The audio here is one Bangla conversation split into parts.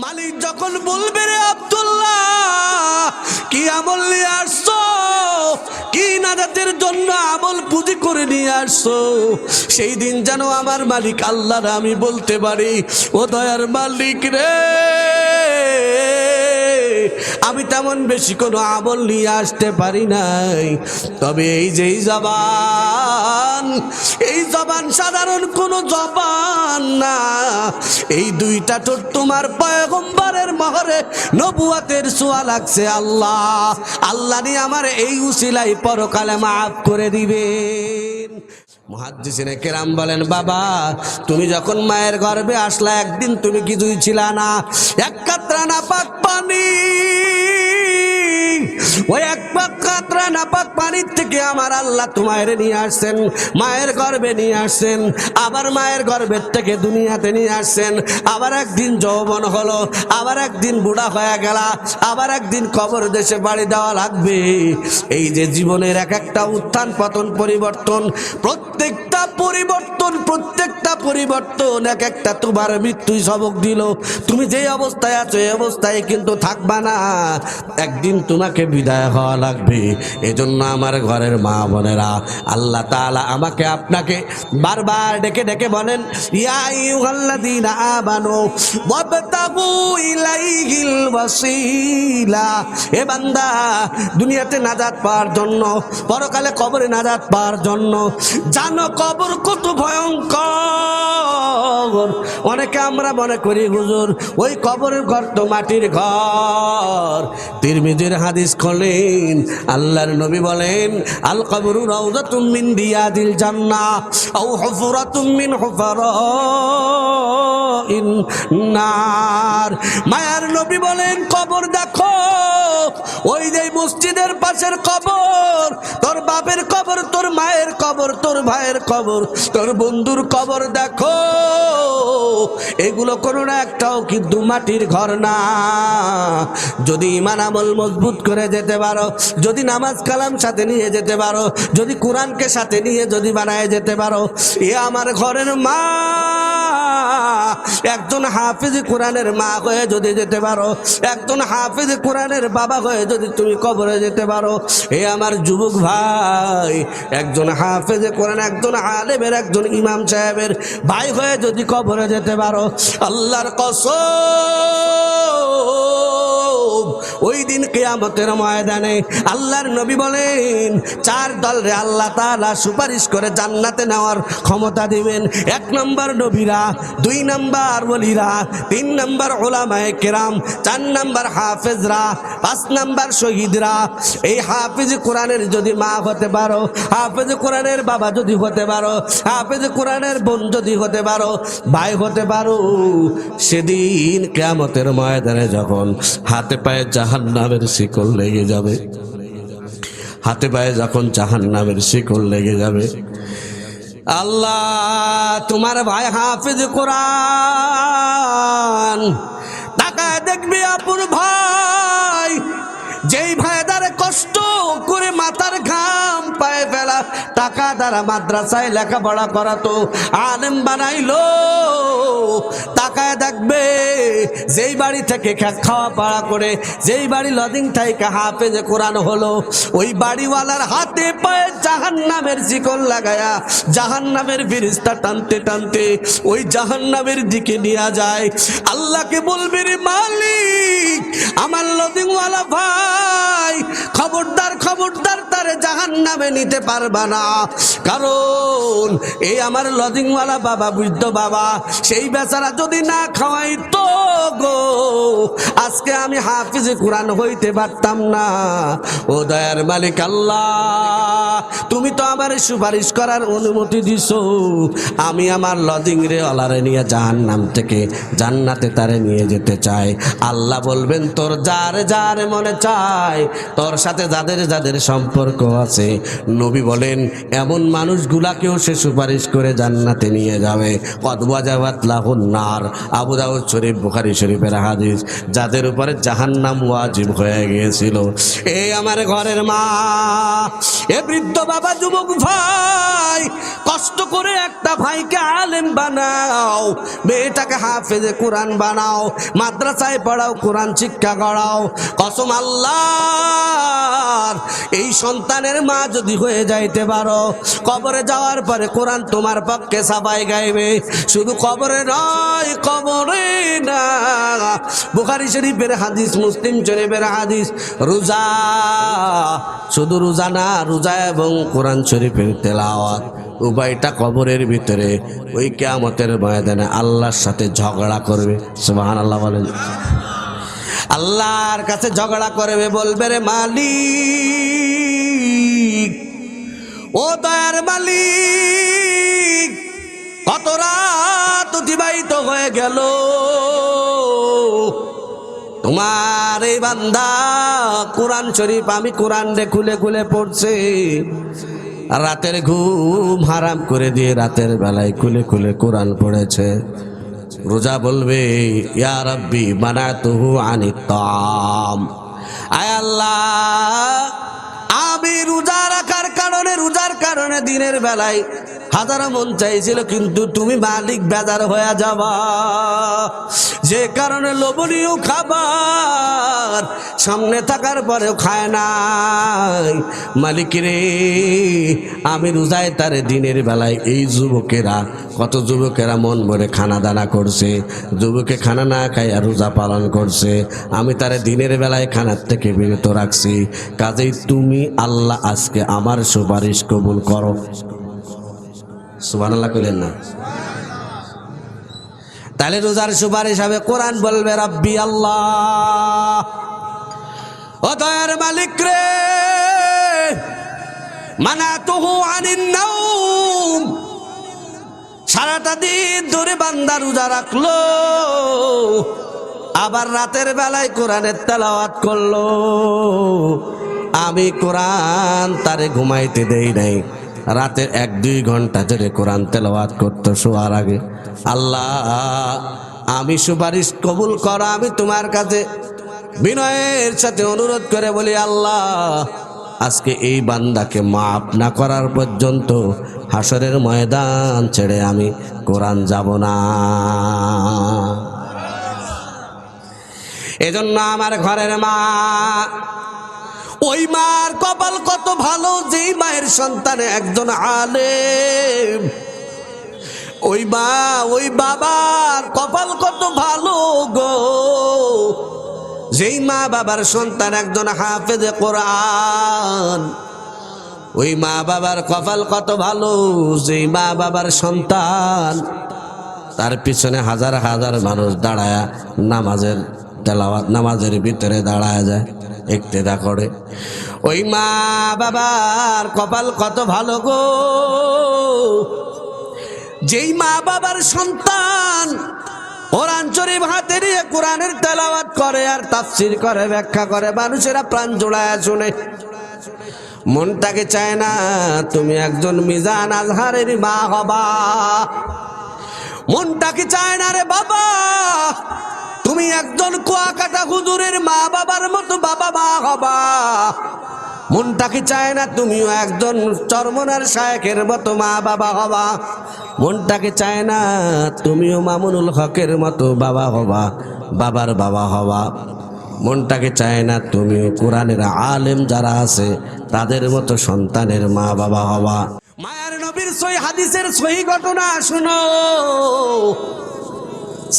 মালিক যখন বলবে রে আব্দুল্লাহ কি আমল নিয়ে আসছো, কি নাজাতের জন্য আমল পুঁজি করে নিয়ে আসছো, সেই দিন যেন আমার মালিক আল্লাহর আমি বলতে পারি ও দয়ার মালিক রে, আমি তেমন বেশি কোনো আমল নিয়ে আসতে পারি নাই, তবে এই যে এই জবান সাধারণ কোনো জবান না, এই দুইটা ঠোঁট তোমার পয়গম্বরের মোহরে নবুয়তের ছোঁয়া লাগছে। আল্লাহ আল্লাহ নিয়ে আমার এই উসিলাই পরকালে মাফ করে দিবেন। মুহাদ্দিসিনে কেরাম বলেন, বাবা তুমি যখন মায়ের গর্ভে আসলা একদিন তুমি কিছুই ছিলা না, এক কাতরা নাপাক পানি, ওই এক কাতরা নাপাক পানির থেকে আমার আল্লাহ তোমার নিয়ে আসছেন, মায়ের গর্ভে নিয়ে আসছেন, আবার মায়ের গর্ভের থেকে দুনিয়াতে নিয়ে আসছেন, আবার একদিন যৌবন হলো, আবার একদিন বুড়া হয়ে গেলা, আবার একদিন কবর দেশে বাড়ি দেওয়া লাগবে। এই যে জীবনের এক একটা উত্থান পতন পরিবর্তন, প্রত্যেকটা পরিবর্তন এক একটা তোমার মৃত্যুই সবক দিল। তুমি যে অবস্থায় আছো এই অবস্থায় কিন্তু থাকবা না, একদিন তোমাকে বিদায় হওয়া লাগবে। এজন্য আমার ঘরের মা বোনেরা, আল্লাহ তাআলা আমাকে আপনাকে বারবার ডেকে ডেকে বলেন, ইয়া আইয়ুহাল্লাযীনা আমানু ওয়াবতাগু ইলাইহিল ওয়াসিলা। এ বান্দা, দুনিয়াতে নাজাত পাওয়ার জন্য, পরকালে কবরে নাজাত পাওয়ার জন্য জানো কবর কত ভয়ঙ্কর। অনেকে আমরা মনে করি হুজুর ওই কবরের ঘর তো মাটির ঘর। তিরমিজির হাদিস খোলেন, আল্লাহর নবী বলেন, আল কবরু রাউযাতুম মিন রিয়াদিল জান্নাহ আও হুফরাতুম মিন হুফারাইন নার। মায়ার নবী বলেন, কবর দেখো, ওই যে মসজিদের পাশের কবর, তোর বাপের কবর, তোর মায়ের কবর, তোর ভাইয়ের কবর, তোর বন্ধুর কবর দেখো, এগুলো কোনো না একটাও কিন্তু মাটির ঘর না। যদি ঈমান আমল মজবুত করে যেতে পারো, যদি নামাজ কালাম সাথে নিয়ে যেতে পারো, যদি কোরআনকে সাথে নিয়ে যদি বানায় যেতে পারো, এ আমার ঘরের মা, একজন হাফিজ কোরআনের মা হয়ে যদি যেতে পারো, একজন হাফিজ কোরআনের বাবা হয়ে যদি তুমি কবরে যেতে পারো, এ আমার যুবক ভাই, একজন হাফিজ কোরআন, একজন আলেমের, একজন ইমাম সাহেবের ভাই হয়ে যদি কবরে যেতে পারো, আল্লাহর কসম ওই দিন কিয়ামতের ময়দানে আল্লাহর নবী বলেন, চার দল রে আল্লাহ তাআলা সুপারিশ করে জান্নাতে নেওয়ার ক্ষমতা দিবেন। এক নম্বর নবীরা, দুই নম্বর ওলিরা, তিন নম্বর উলামায়ে কেরাম, চার নম্বর হাফেজরা, পাঁচ নম্বর শহীদরা। এই হাফিজ কোরআনের যদি মা হতে পারো, হাফিজ কোরআনের বাবা যদি হতে পারো, হাফিজ কোরআনের বোন যদি হতে পারো, ভাই হতে পারো, সেদিন কিয়ামতের ময়দানে যখন হাতে পায়ে জাহান্নামের শিকল লেগে যাবে, হাতে পায়ে যখন জাহান্নামের শিকল লেগে যাবে, আল্লাহ তোমার ভাই হাফিজ কোরআন তাকায় দেখবি আপুর ভাই, যেই ভাই দ্বারা কষ্ট করে মাথার ঘাম পায়ে ফেলা টাকা দ্বারা মাদ্রাসায় লেখাপড়া করাতো, আলেম বানাইলো, তাকায় দেখবে যেই বাড়ি থেকে খাওয়া পড়া করে, যেই বাড়ি লজিং থেকে হাফেজে কোরআন হলো, ওই বাড়িওয়ালার হাতে পায়ে জাহান্নামের শিকল লাগায়া জাহান্নামের ফেরেশতা টানতে টানতে ওই জাহান্নামের দিকে নিয়ে যায়। আল্লাহকে বলবে, রে মালিক, আমার লজিংওয়ালা ভাই, খবরদার খবরদার তারে জাহান্নামে নিতে পারবা না, কারণ এই আমার লজিংওয়ালা বাবা, বৃদ্ধ বাবা, সেই বেচারা যদি না খাওয়াইতো গো, আজকে আমি হাফিজ কোরআন হইতে পারতাম না। ও দয়ার মালিক আল্লাহ, তুমি তো আমার সুপারিশ করার অনুমতি দিছো, আমি আমার লজিং রে ওলারে নিয়ে জাহান্নাম থেকে জান্নাতে তারে নিয়ে যেতে চাই। আল্লাহ বলবেন, তোর যার যার মনে চায়, তোর সাথে যাদের যাদের সম্পর্ক আছে, নবী বলেন এমন মানুষগুলাকেও সে সুপারিশ করে জান্নাতে নিয়ে যাবে। কদ ওয়াজাবাত লাহুন নার, আবু দাউদ শরীফ, বুখারী শরীফের হাদিস। যাদের উপরে জাহান্নাম ওয়াজিব হয়ে গিয়েছিল। এই আমার ঘরের মা, এ বৃদ্ধ বাবা, যুবক ভাই, কষ্ট করে একটা ভাইকে আলেম বানাও, মেয়েটাকে হাফেজে কোরআন বানাও, মাদ্রাসায় পড়াও, কোরআন শিক্ষা করাও। কসম আল্লাহর, এই সন্তানের মা যদি হয়ে যাইতে পারো, কবরে যাওয়ার পরে কোরআন তোমার পক্ষে সাফাই গাইবে। শুধু কবরে নয়, কবরে না, বুখারী শরীফের হাদিস, মুসলিম শরীফের হাদিস, রোজা, শুধু রোজা না, রোজা এবং কোরআন শরীফের তেলাওয়াত, উভয়টা কবরের ভিতরে ওই কিয়ামতের ময়দানে আল্লাহর সাথে ঝগড়া করবে। সুবহানাল্লাহ বলেন। আল্লাহর কাছে ঝগড়া করবে, বলবে রে মালিক, ও দয়ার মালিক, কত রাত অতিবাহিত হয়ে গেল, তোমার এই বান্দা কোরআন শরীফ আমি কোরআন রে খুলে খুলে পড়ছে, রাতের ঘুম হারাম করে দিয়ে রাতের বেলায় খুলে খুলে কোরআন পড়েছে। রোজা বলবে, ইয়া রাব্বি মানাতুহু আনিত তাম, আয় আল্লাহ, আমি রোজা রাখার কারণে, রোজার কারণে দিনের বেলায় হাজারো মন চাইছিল, কিন্তু তুমি মালিক বেজার হয়ে যাবা, যে কারণে লোভনীয় খাবার সামনে থাকার পরেও খায় নাই। মালিক রে, আমি রোজায় তারে দিনের বেলায়, এই যুবকেরা, কত যুবকেরা মন ভরে খানা দানা করছে, যুবকে খানা না খাইয়া রোজা পালন করছে, আমি তারে দিনের বেলায় খানার থেকে বিরত রাখছি, কাজেই তুমি আল্লাহ আজকে আমার সুপারিশ কবুল করো। সুবহানাল্লাহ কইলেন না? তাহলে রোজার সুপারিশ হবে, কোরআন বলবে রাব্বি আল্লাহ, ও দয়ার মালিক রে, মানাতুহু আনিন নাওম, সারাটা দিন ধরে বান্দা রোজা রাখলো, আবার রাতের বেলায় কোরআনের তেলাওয়াত করলো, আমি কোরআন তারে ঘুমাইতে দেই নাই, রাতের 1-2 ঘন্টা ধরে কোরআন তেলাওয়াত করতে শোয়ার আগে। আল্লাহ, আমি সুপারিশ কবুল করো, আমি তোমার কাছে বিনয়ের সাথে অনুরোধ করে বলি, আল্লাহ আজকে এই বান্দাকে মাফ না করার পর্যন্ত হাসরের ময়দান ছেড়ে আমি কোরআন যাব না। এজন্য আমার ঘরের মা, ওই মার কপাল কত ভালো, যেই মায়ের সন্তানে একজন আলেম। ওই মা, ওই বাবার কপাল কত ভালো গো, যেই মা বাবার সন্তান একজন হাফেজে কোরআন। ওই মা বাবার কপাল কত ভালো, যেই মা বাবার সন্তান, তার পিছনে হাজার হাজার মানুষ দাঁড়ায় নামাজের তেলাওয়াত, নামাজের ভিতরে দাঁড়ায় যায়, ইক্তেদা করে। ওই মা বাবার কপাল কত ভালো গো, যেই মা বাবার সন্তান কোরআন শরীফ হাতে নিয়ে কোরআনের তেলাওয়াত করে আর তাফসীর করে, ব্যাখ্যা করে, মানুষেরা প্রাণ জোড়ায় শুনে। মনটাকে চায় না তুমি একজন মিজান আজহারের মা হবা, মনটাকে চায় না রে বাবা তুমি একজন কুয়াকাটা হুজুরের মা বাবার মতো বাবা মা হবা, মনটাকে চায় না তুমিও একজন চরমনার শায়েখের মতো মা বাবা হবা, মনটাকে চায় না তুমিও মামুনুল হকের মতো বাবা হবা, বাবার বাবা হবা, মনটাকে চায় না তুমিও কোরআনের আলেম যারা আছে তাদের মতো সন্তানের মা বাবা হবা। মায়ার নবীর সহি হাদিসের সহি ঘটনা শুনো।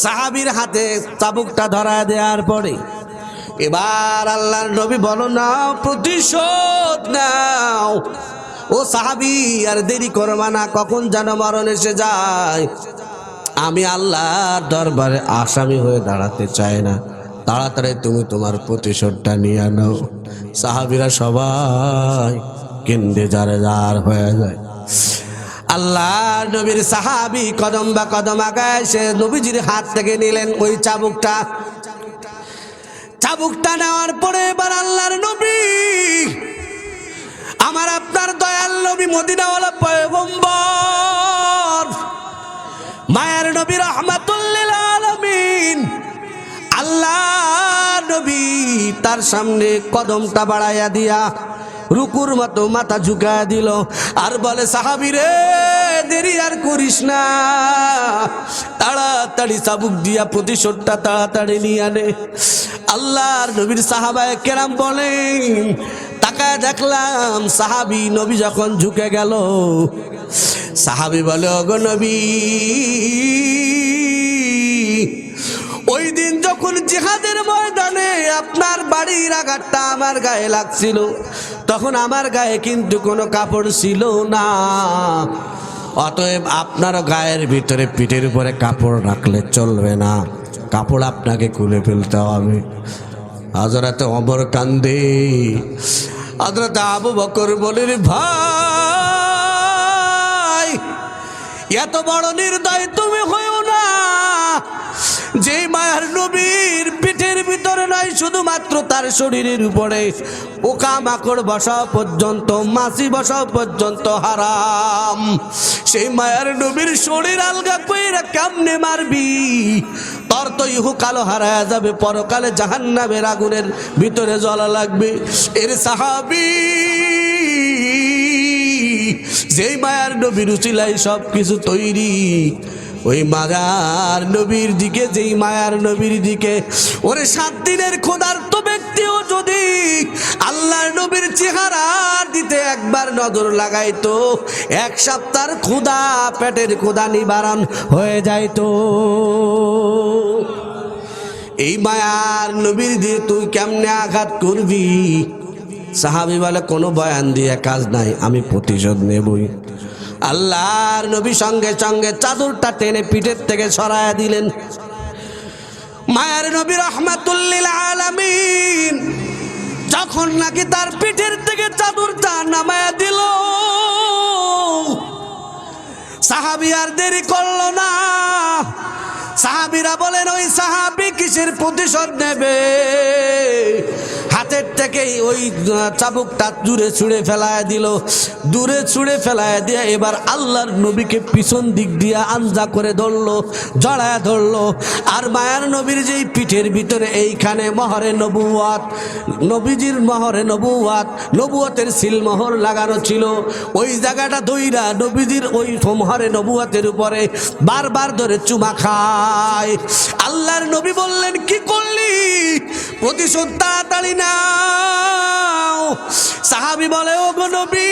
সাহাবীর হাতে চাবুকটা ধরা দেওয়ার পরে এবার আল্লাহর নবী বলো না, প্রতিশোধ নাও। ও সাহাবী, আর দেরি করবা না, কখন যেন মরণ এসে যায়। আমি আল্লাহর দরবারে আসামি হয়ে দাঁড়াতে চাই না, তাড়াতাড়ি তুমি তোমার প্রতিশোধটা নিয়ে নাও। সাহাবীরা সবাই কেন্দে যারে যার হয়ে যায়। আল্লাহ নবীর সাহাবী কদম বা কদম আগায় সে নবীজির হাত থেকে নিলেন ওই চাবুকটা। চাবুকটা নেওয়ার পরে এবার আল্লাহর নবী, আমার আপনার দয়াল নবী, মদিনাওয়ালা পয়গম্বর, মায়ের নবী রাহমাতুল লিল আলামিন, আল্লাহর তার সামনে কদমটা বাড়াইয়া দিয়া রুকুর মতো মাথা ঝুঁকায়া দিল আর বলে, সাহাবী রে দেরি আর করিস না, তাড়াতাড়ি চাবুক দিয়া প্রতিশোধটা তাড়াতাড়ি নিয়ে আনে। আল্লাহর নবীর সাহাবায়ে কেরাম বলেন, তাকায় দেখলাম সাহাবী নবী যখন ঝুঁকে গেল, সাহাবী বলে, ওগো নবী, ওই দিন যখন জিহাদের ময়দানে আপনার বাড়ির আঘাতটা আমার গায়ে লাগছিল, তখন আমার গায়ে কিন্তু কোনো কাপড় ছিল না। অতএব আপনার গায়ের ভিতরে পিঠের উপরে কাপড় রাখলে চলবে না, কাপড় আপনাকে খুলে ফেলতে হবে। হযরত ওমর কান্দে, হযরত আবু বকর বলেন, ভাই এত বড় নির্দয় তুমি হইও না। যে মায়ার নবীর পিঠের ভিতরে নয়, শুধুমাত্র তার শরীরের উপরে পোকা মাকড় বসা পর্যন্ত, মাছি বসা পর্যন্ত হারাম, সেই মায়ার নবীর শরীর আলগা কইরা কেমনে মারবি? তোর তো ইহকালও হারায়া যাবে, পরকালে জাহান্নামের আগুনের ভিতরে জ্বলা লাগবে। এর সাহাবী যেই মায়ার নবীর উসিলায় সব কিছু তৈরি, ওই মায়ার নবীর দিকে, যেই মায়ার নবীর দিকে ওরে 7 দিনের ক্ষুধার্ত ব্যক্তিও যদি আল্লাহর নবীর চেহারা দিতে একবার নজর লাগাইতো, 1 সপ্তাহের ক্ষুধা, পেটের ক্ষুধা নিবারণ হয়ে যাইতো। এই মায়ার নবীর দিয়ে তুই কেমনে আঘাত করবি? সাহাবী বলে, কোনো বয়ান দিয়ে কাজ নাই, আমি প্রতিশোধ নেবই। আল্লাহর নবী সঙ্গে সঙ্গে চাদরটা টেনে পিঠের থেকে সরায়া দিলেন। মায়ার নবী রাহমাতুল লিল আলামিন যখন নাকি তার পিঠের থেকে চাদরটা নামায়া দিল, সাহাবী আর দেরি করল না। সাহাবীরা বলেন, ওই সাহাবী কিসের প্রতিশোধ নেবে? হাতের থেকেই ওই চাবুকটা দূরে ছুঁড়ে ফেলায় দিল। দূরে ছুঁড়ে ফেলায় দিয়ে এবার আল্লাহর নবীকে পিছন দিক দিয়ে আঞ্জা করে ধরলো, জড়ায় ধরলো। আর মায়ার নবীর যেই পিঠের ভিতরে এইখানে মহরে নবুয়াত, নবীজির মহরে নবুয়াত, নবুয়াতের সিলমোহর লাগানো ছিল, ওই জায়গাটা ধইরা নবীজির ওই মহরে নবুয়াতের উপরে বারবার ধরে চুমা খায়। আল্লাহর নবী বললেন, কি করলি? প্রতিশোধ তাড়াতাড়ি নাও। সাহাবী বলে, ওগো নবী,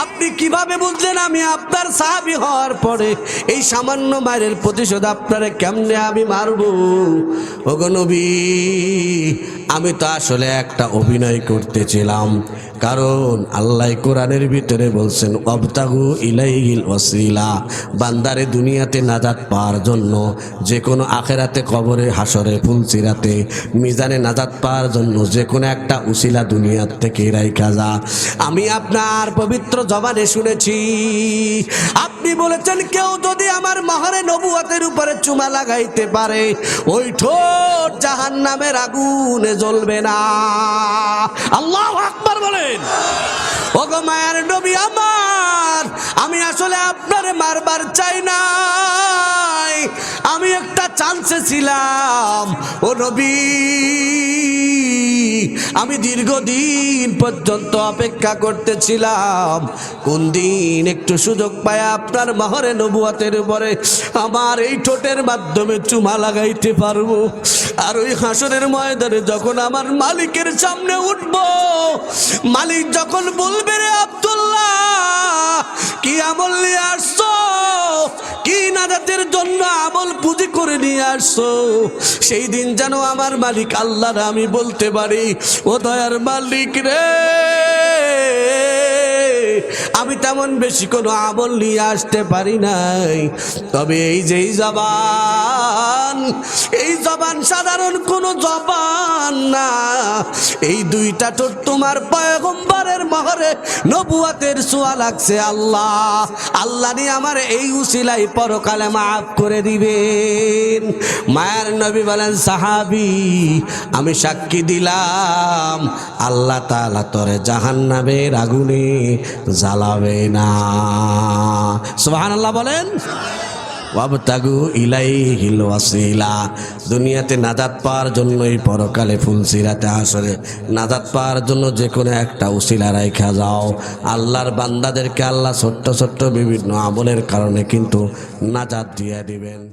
আপনি কিভাবে বুঝলেন আমি আপনার সাহাবী হওয়ার পরে এই সামান্য মায়ের প্রতিশোধ আপনারে কেমনে আমি মারব? ওগো নবী, আমি তো আসলে একটা অভিনয় করতেছিলাম, কারণ আল্লাহ কোরআনের ভিতরে বলছেন, অবতাগু ইলাইহিল ওয়াসিলা, বান্দারে দুনিয়াতে নাজাত পাওয়ার জন্য, যে কোনো আখেরাতে, কবরে, হাসরে, ফুলসিরাতে, মিজানে নাজাত পাওয়ার জন্য যে কোনো একটা উসিলা দুনিয়ার থেকে রাইখা যা। আমি আপনার পবিত্র জবানে শুনেছি আপনি বলেছেন, কেউ যদি আমার মহরে নবুয়তের উপরে চুমা লাগাইতে পারে, ওই ঠোঁট জাহান্নামের আগুনে জ্বলবে না। আল্লাহু আকবার বলেন। ওগো মায়ার নবী আমার, আমি আসলে আপনারে মারবার চাই নাই, আমি একটা চান্সে ছিলাম। ও নবী, আমি দীর্ঘদিন পর্যন্ত অপেক্ষা করতেছিলাম, কোন দিন একটু সুযোগ পায় আপনার মহরে নবুয়তের উপরে আমার এই ঠোঁটের মাধ্যমে চুমা লাগাইতে পারবো। আর ওই হাসরের ময়দানে যখন আমার মালিকের সামনে উঠব, মালিক যখন বলবে, রে আব্দুল্লাহ, কি আমল নিয়ে আসছো, কি নাজাতের জন্য আমল পুঁজি করে নিয়ে আসছো, সেই দিন যেন আমার মালিক আল্লাহ আমি বলতে পারি, ও দয়ার মালিক রে, আমি তেমন বেশি কোনো আমল নিয়ে আসতে পারি নাই, তবে এই যে জবান, এই জবান সাধারণ কোনো জবান না, এই দুইটা ঠোঁট তোমার পয়গম্বরের মহরে নবুয়তের ছোঁয়া লাগছে। আল্লাহ, আল্লাহ নিয়ে আমার এই উসিলাই পরকালে মাফ করে দিবেন। মায়ের নবী বলেন, সাহাবী, আমি সাক্ষী দিলাম আল্লাহ তাআলা তোরে জাহান্নামের আগুনে জ্বালাবে না। সুবহানাল্লাহ বলেন। ওয়াবতাগু ইলাইহিল ওয়াসিলা। দুনিয়াতে নাজাত পাওয়ার জন্যই পরকালে ফুলসিরাতে আসরে নাজাত পাওয়ার জন্য যে কোনো একটা উসিলা রাইখা যাও। আল্লাহর বান্দাদেরকে আল্লাহ ছোট্ট ছোট্ট বিভিন্ন আমলের কারণে কিন্তু নাজাত দিয়ে দিবেন।